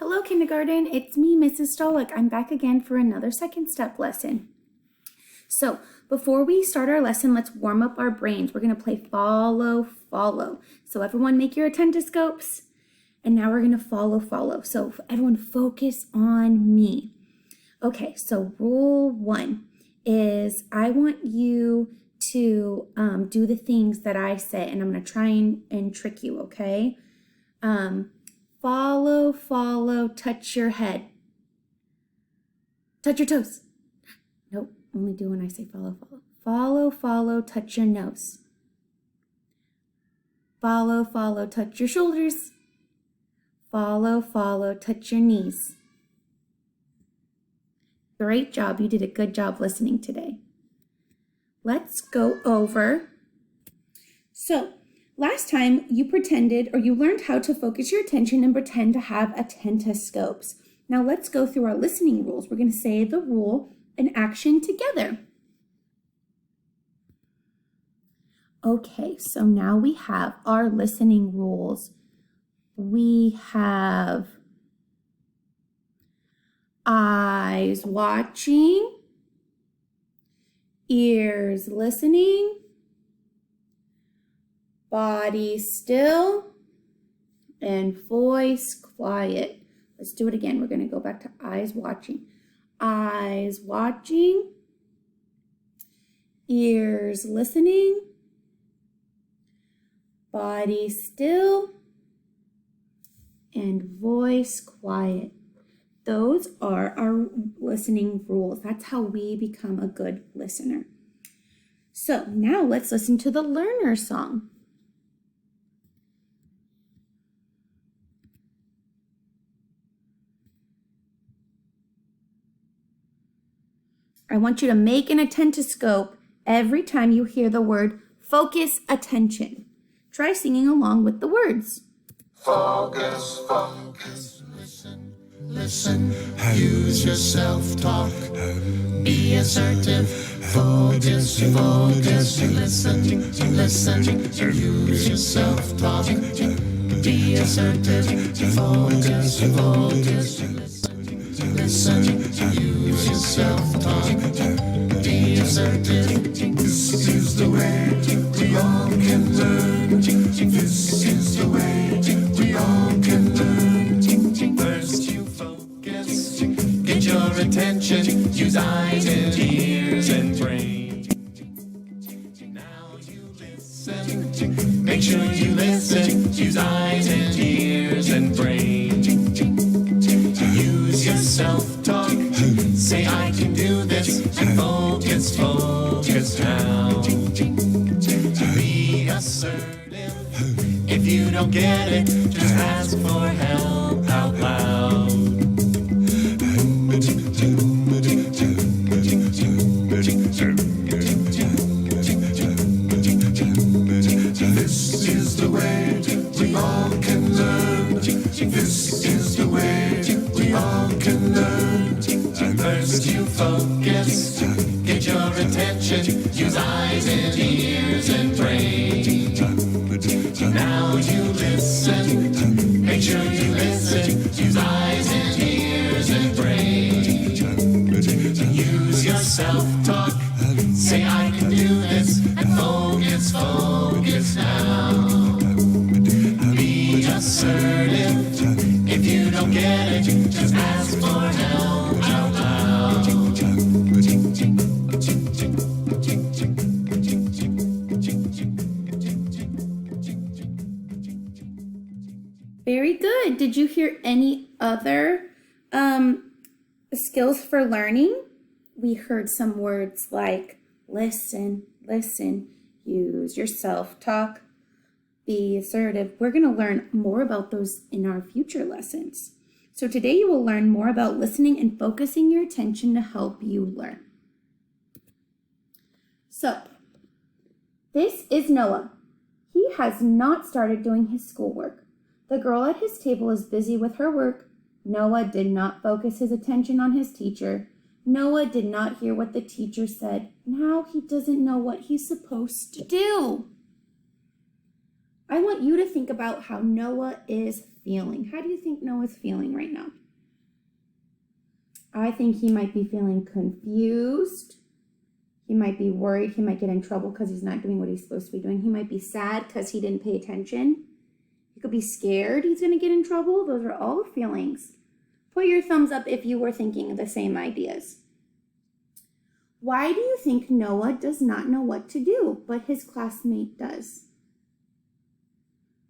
Hello, kindergarten. It's me, Mrs. Stolick. I'm back again for another second step lesson. So before we start our lesson, let's warm up our brains. We're going to play follow, follow. So everyone make your attendoscopes. And now we're going to follow, follow. So everyone focus on me. Okay, so rule 1 is I want you to do the things that I say, and I'm going to try and trick you, okay? Follow, follow, touch your head. Touch your toes. Nope, only do when I say follow, follow. Follow, follow, touch your nose. Follow, follow, touch your shoulders. Follow, follow, touch your knees. Great job. You did a good job listening today. Let's go over. So, last time you pretended or you learned how to focus your attention and pretend to have attendoscopes. Now let's go through our listening rules. We're going to say the rule and action together. Okay, so now we have our listening rules. We have eyes watching, ears listening, body still, and voice quiet. Let's do it again. We're going to go back to eyes watching. Eyes watching, ears listening, body still, and voice quiet. Those are our listening rules. That's how we become a good listener. So now let's listen to the learner song. I want you to make an attendoscope every time you hear the word focus attention. Try singing along with the words. Focus, focus, listen, listen, use your self-talk, be assertive, focus, focus, listen, listen, use your self-talk, be assertive, focus, focus, listen, use your self-talk, be assertive. This is the way we all can learn. This is the way we all can learn. First you focus, get your attention, use eyes and ears and brain. Now you listen, make sure you listen, use eyes and ears and brain. Use your self-talk, say I can do this, and focus, focus now. Be assertive, if you don't get it, just ask for help out loud. This is the way we all can learn. This is the way we all can learn. First you focus, get your attention, use eyes and ears and brain. Now you listen, make sure you listen, use eyes and ears and brain. Use your self-talk, say I can do this, and focus, focus now. Be assertive, if you don't get it, just ask for help out loud. Very good. Did you hear any other skills for learning? We heard some words like listen, listen, use your self-talk, be assertive. We're going to learn more about those in our future lessons. So today you will learn more about listening and focusing your attention to help you learn. So, this is Noah. He has not started doing his schoolwork. The girl at his table is busy with her work. Noah did not focus his attention on his teacher. Noah did not hear what the teacher said. Now he doesn't know what he's supposed to do. I want you to think about how Noah is feeling. How do you think Noah's feeling right now? I think he might be feeling confused. He might be worried. He might get in trouble because he's not doing what he's supposed to be doing. He might be sad because he didn't pay attention. He could be scared he's going to get in trouble. Those are all feelings. Put your thumbs up if you were thinking the same ideas. Why do you think Noah does not know what to do, but his classmate does?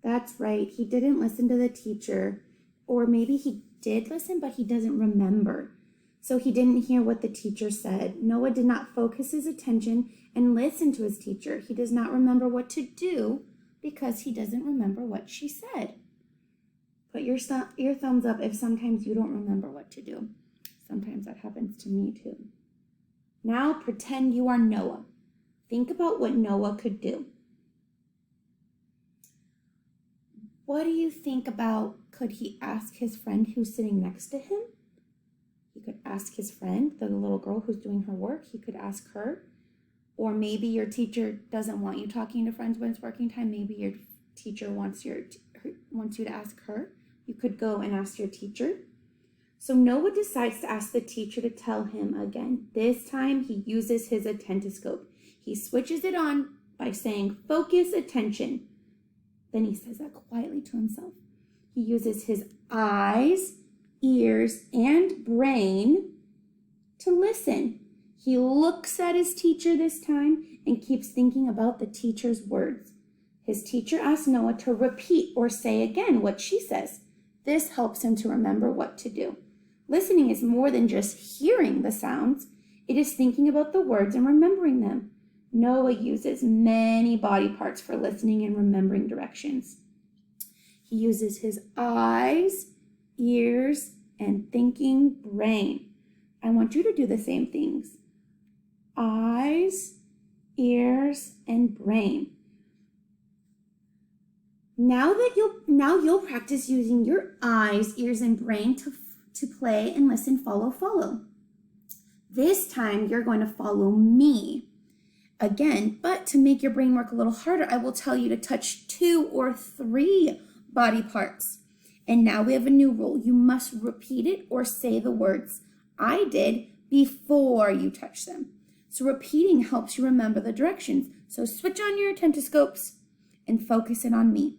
That's right. He didn't listen to the teacher. Or maybe he did listen, but he doesn't remember. So he didn't hear what the teacher said. Noah did not focus his attention and listen to his teacher. He does not remember what to do because he doesn't remember what she said. Put your thumbs up if sometimes you don't remember what to do. Sometimes that happens to me too. Now pretend you are Noah. Think about what Noah could do. What do you think about, could he ask his friend who's sitting next to him? He could ask his friend, the little girl who's doing her work. He could ask her. Or maybe your teacher doesn't want you talking to friends when it's working time. Maybe your teacher wants you to ask her. You could go and ask your teacher. So Noah decides to ask the teacher to tell him again. This time he uses his attentoscope. He switches it on by saying, focus attention. Then he says that quietly to himself. He uses his eyes, ears, and brain to listen. He looks at his teacher this time and keeps thinking about the teacher's words. His teacher asks Noah to repeat or say again what she says. This helps him to remember what to do. Listening is more than just hearing the sounds. It is thinking about the words and remembering them. Noah uses many body parts for listening and remembering directions. He uses his eyes, ears, and thinking brain. I want you to do the same things. Eyes, ears, and brain. Now you'll practice using your eyes, ears, and brain to play and listen, follow. This time you're going to follow me. Again, but to make your brain work a little harder, I will tell you to touch 2 or 3 body parts. And now we have a new rule. You must repeat it or say the words I did before you touch them. So repeating helps you remember the directions. So switch on your attentoscopes and focus it on me.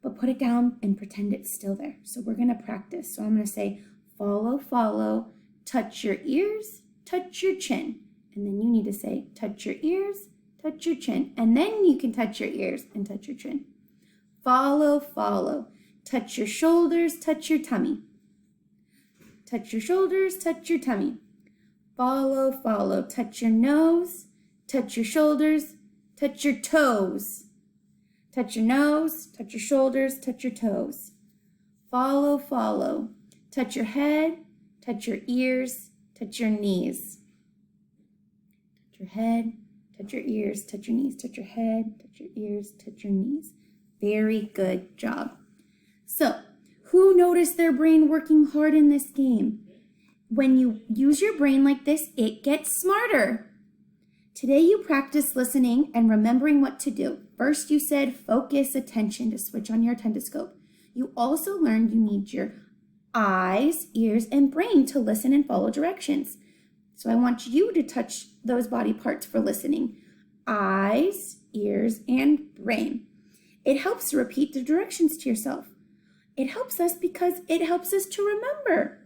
But put it down and pretend it's still there. So we're going to practice. So I'm going to say follow, touch your ears, touch your chin. And then you need to say touch your ears, touch your chin. And then you can touch your ears and touch your chin. Follow, touch your shoulders, touch your tummy. Touch your shoulders, touch your tummy. Follow, touch your nose, touch your shoulders, touch your toes. Touch your nose, touch your shoulders, touch your toes. Follow, touch your head, touch your ears, touch your knees. Touch your head, touch your ears, touch your knees, touch your head, touch your ears, touch your knees. Very good job. So, who noticed their brain working hard in this game? When you use your brain like this, it gets smarter. Today you practice listening and remembering what to do. First you said focus attention to switch on your attentoscope. You also learned you need your eyes, ears, and brain to listen and follow directions. So I want you to touch those body parts for listening. Eyes, ears, and brain. It helps to repeat the directions to yourself. It helps us because it helps us to remember.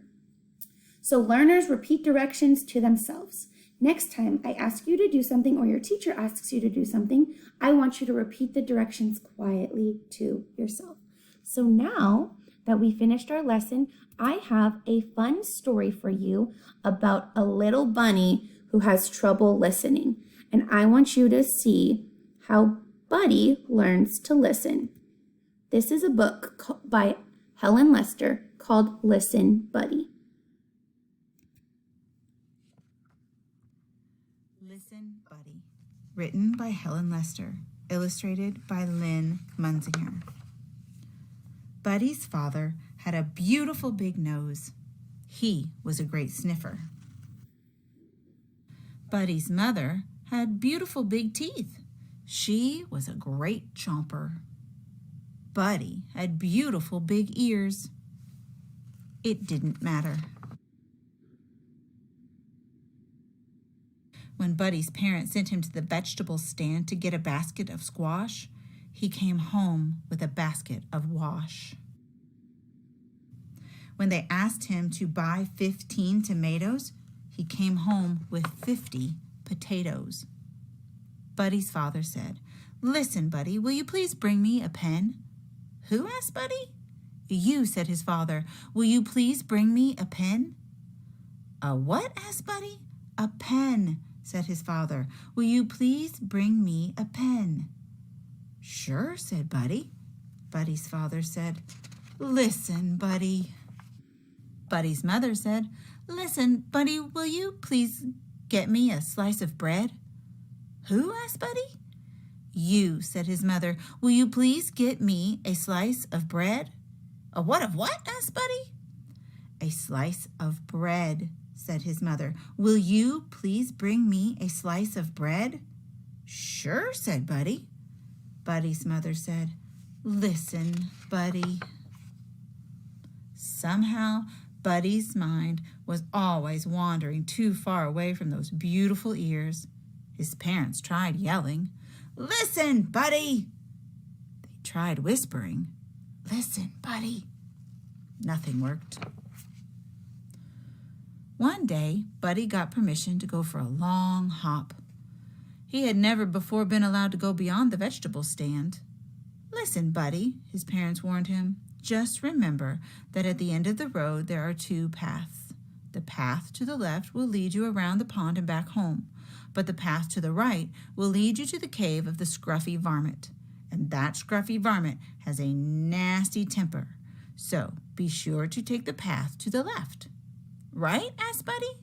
So learners repeat directions to themselves. Next time I ask you to do something or your teacher asks you to do something, I want you to repeat the directions quietly to yourself. So now that we finished our lesson, I have a fun story for you about a little bunny who has trouble listening. And I want you to see how Buddy learns to listen. This is a book by Helen Lester called Listen, Buddy. Listen, Buddy. Written by Helen Lester. Illustrated by Lynn Munzinger. Buddy's father had a beautiful big nose. He was a great sniffer. Buddy's mother had beautiful big teeth. She was a great chomper. Buddy had beautiful big ears. It didn't matter. When Buddy's parents sent him to the vegetable stand to get a basket of squash, he came home with a basket of wash. When they asked him to buy 15 tomatoes, he came home with 50 potatoes. Buddy's father said, "Listen, Buddy, will you please bring me a pen?" "Who?" asked Buddy. "You," said his father. "Will you please bring me a pen?" "A what?" asked Buddy. "A pen," said his father. "Will you please bring me a pen?" "Sure," said Buddy. Buddy's father said, "Listen, Buddy." Buddy's mother said, "Listen, Buddy, will you please get me a slice of bread?" "Who?" asked Buddy. "You," said his mother. "Will you please get me a slice of bread?" "A what of what?" asked Buddy. "A slice of bread," said his mother. "Will you please bring me a slice of bread?" "Sure," said Buddy. Buddy's mother said, "Listen, Buddy." Somehow, Buddy's mind was always wandering too far away from those beautiful ears. His parents tried yelling, "Listen, Buddy!" They tried whispering, "Listen, Buddy!" Nothing worked. One day, Buddy got permission to go for a long hop. He had never before been allowed to go beyond the vegetable stand. "Listen, Buddy," his parents warned him. "Just remember that at the end of the road there are two paths. The path to the left will lead you around the pond and back home, but the path to the right will lead you to the cave of the scruffy varmint. And that scruffy varmint has a nasty temper, so be sure to take the path to the left." "Right?" asked Buddy.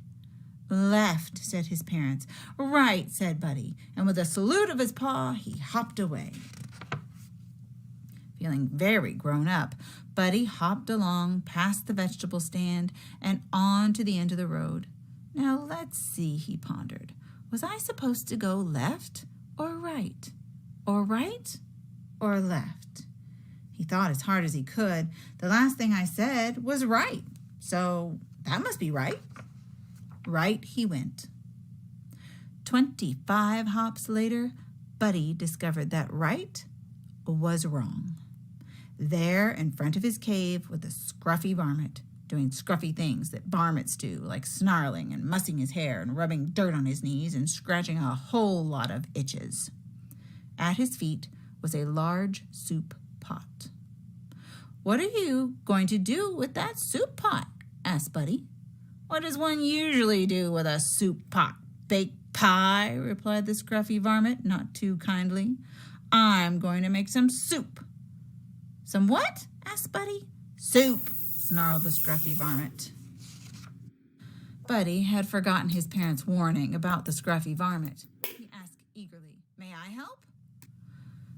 "Left," said his parents. "Right," said Buddy, and with a salute of his paw, he hopped away. Feeling very grown up, Buddy hopped along past the vegetable stand and on to the end of the road. "Now let's see," he pondered. "Was I supposed to go left or right? Or right or left?" He thought as hard as he could. "The last thing I said was right, so that must be right." Right he went. 25 hops later, Buddy discovered that right was wrong. There in front of his cave was the scruffy varmint, doing scruffy things that varmints do, like snarling and mussing his hair and rubbing dirt on his knees and scratching a whole lot of itches. At his feet was a large soup pot. "What are you going to do with that soup pot?" asked Buddy. "What does one usually do with a soup pot? Bake pie," replied the scruffy varmint, not too kindly. "I'm going to make some soup." "Some what?" asked Buddy. "Soup," snarled the scruffy varmint. Buddy had forgotten his parents' warning about the scruffy varmint. He asked eagerly, "May I help?"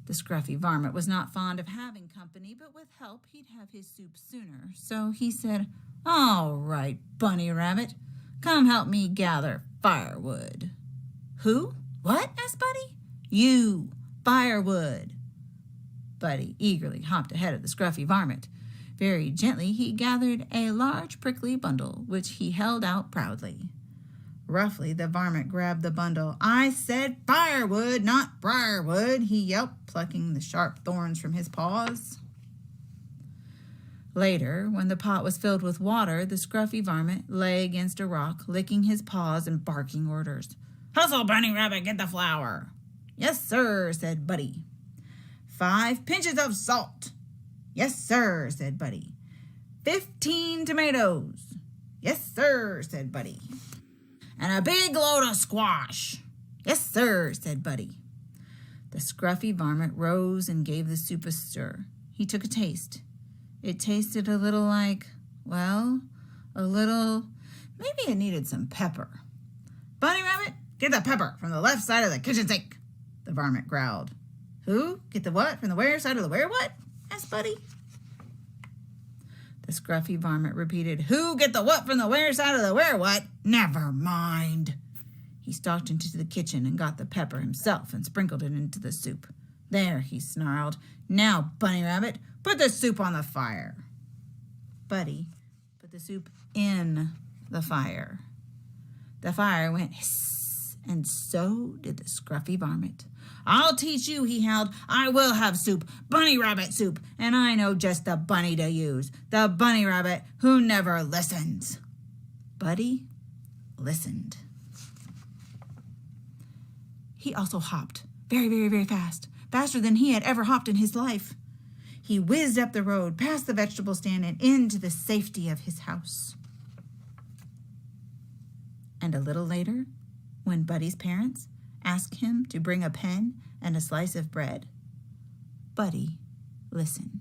The scruffy varmint was not fond of having company, but with help he'd have his soup sooner. So he said, "All right, Bunny Rabbit, come help me gather firewood." "Who? What?" asked Buddy. "You, firewood." Buddy eagerly hopped ahead of the scruffy varmint. Very gently he gathered a large prickly bundle, which he held out proudly. Roughly the varmint grabbed the bundle. "I said firewood, not briarwood," he yelped, plucking the sharp thorns from his paws. Later, when the pot was filled with water, the scruffy varmint lay against a rock, licking his paws and barking orders. "Hustle, Bunny Rabbit, get the flour." "Yes, sir," said Buddy. 5 pinches of salt." "Yes, sir," said Buddy. 15 tomatoes." "Yes, sir," said Buddy. "And a big load of squash." "Yes, sir," said Buddy. The scruffy varmint rose and gave the soup a stir. He took a taste. It tasted a little like, maybe it needed some pepper. "Bunny Rabbit, get the pepper from the left side of the kitchen sink," the varmint growled. "Who? Get the what from the where side of the where what?" asked Buddy. The scruffy varmint repeated, "Who? Get the what from the where side of the where what? Never mind." He stalked into the kitchen and got the pepper himself and sprinkled it into the soup. There, he snarled. Now, Bunny Rabbit, put the soup on the fire. Buddy put the soup in the fire. The fire went hiss, and so did the scruffy varmint. I'll teach you, he howled. I will have soup, bunny rabbit soup, and I know just the bunny to use, the bunny rabbit who never listens. Buddy listened. He also hopped very, very, very fast, faster than he had ever hopped in his life. He whizzed up the road, past the vegetable stand, and into the safety of his house. And a little later, when Buddy's parents asked him to bring a pen and a slice of bread, Buddy listened.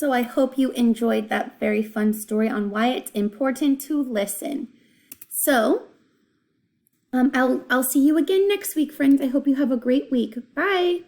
So I hope you enjoyed that very fun story on why it's important to listen. So I'll see you again next week, friends. I hope you have a great week. Bye.